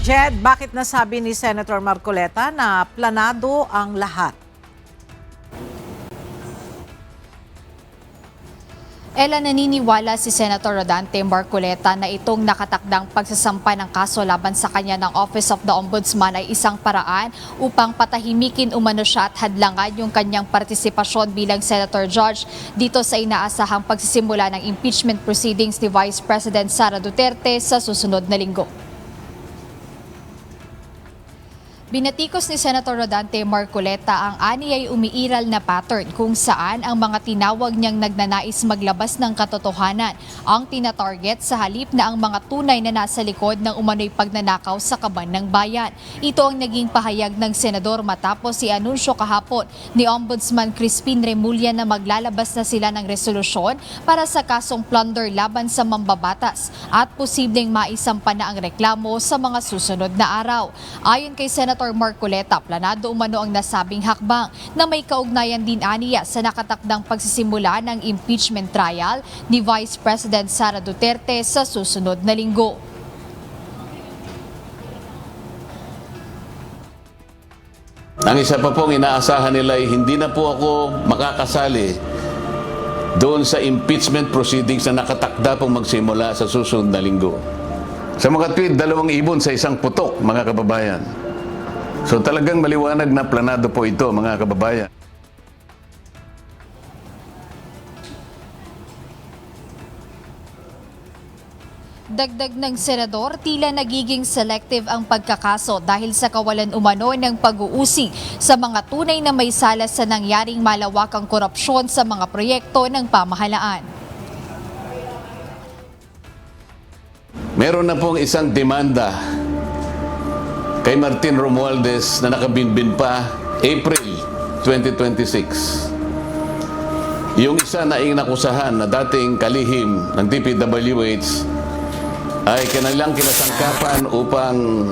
Jed, bakit nasabi ni Senator Marcoleta na planado ang lahat? Ella, naniniwala si Senator Rodante Marcoleta na itong nakatakdang pagsasampa ng kaso laban sa kanya ng Office of the Ombudsman ay isang paraan upang patahimikin umano siya at hadlangan yung kanyang partisipasyon bilang Senator Judge dito sa inaasahang pagsisimula ng impeachment proceedings ni Vice President Sara Duterte sa susunod na linggo. Binatikos ni Senator Rodante Marcoleta ang ani ay umiiral na pattern kung saan ang mga tinawag niyang nagnanais maglabas ng katotohanan ang tinatarget sa halip na ang mga tunay na nasa likod ng umano'y pagnanakaw sa kaban ng bayan. Ito ang naging pahayag ng senador matapos i-anunsyo kahapon ni Ombudsman Crispin Remulla na maglalabas na sila ng resolusyon para sa kasong plunder laban sa mambabatas at posibleng maisampa na ang reklamo sa mga susunod na araw. Ayon kay Senator Marcoleta, planado umano ang nasabing hakbang na may kaugnayan din aniya sa nakatakdang pagsisimula ng impeachment trial ni Vice President Sara Duterte sa susunod na linggo. Ang isa pa pong inaasahan nila ay hindi na po ako makakasali doon sa impeachment proceedings na nakatakda pong magsimula sa susunod na linggo. Sa mga tweet, 2 ibon sa isang putok, mga kababayan. So talagang maliwanag na planado po ito, mga kababayan. Dagdag ng senador, tila nagiging selective ang pagkakaso dahil sa kawalan umano ng pag-uusig sa mga tunay na may sala sa nangyaring malawakang korupsyon sa mga proyekto ng pamahalaan. Meron na pong isang demanda kay Martin Romualdez na nakabinbin pa April 2026. Yung isa na inakusahan na dating kalihim ng DPWH ay kanilang kinasangkapan upang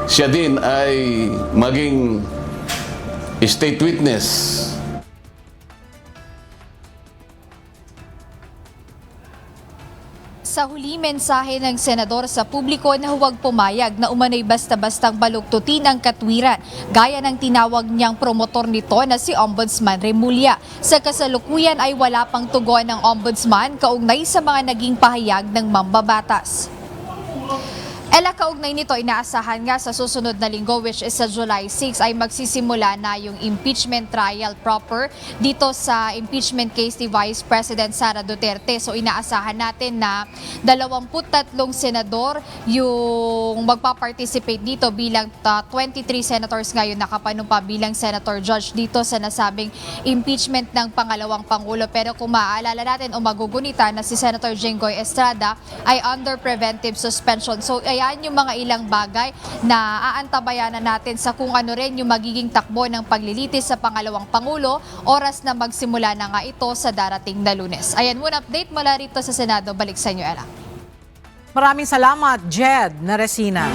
siya din ay maging state witness. Sa huli, mensahe ng senador sa publiko na huwag pumayag na umano'y basta-bastang baluktutin ang katwiran, gaya ng tinawag niyang promotor nito na si Ombudsman Remulla. Sa kasalukuyan ay wala pang tugon ng Ombudsman kaugnay sa mga naging pahayag ng mambabatas. Ella, kaugnay nito, inaasahan nga sa susunod na linggo, which is sa July 6, ay magsisimula na yung impeachment trial proper dito sa impeachment case ni Vice President Sara Duterte. So inaasahan natin na 23 senador yung magpa-participate dito bilang 23 senators ngayon nakapanumpa bilang Senator Judge dito sa nasabing impeachment ng pangalawang Pangulo. Pero kung maaalala natin o magugunita na si Senator Jinggoy Estrada ay under preventive suspension. So yan yung mga ilang bagay na aantabayan na natin sa kung ano rin yung magiging takbo ng paglilitis sa pangalawang Pangulo, oras na magsimula na nga ito sa darating na Lunes. Ayan muna update mula rito sa Senado. Balik sa inyo, Ella. Maraming salamat, Jed Naresina.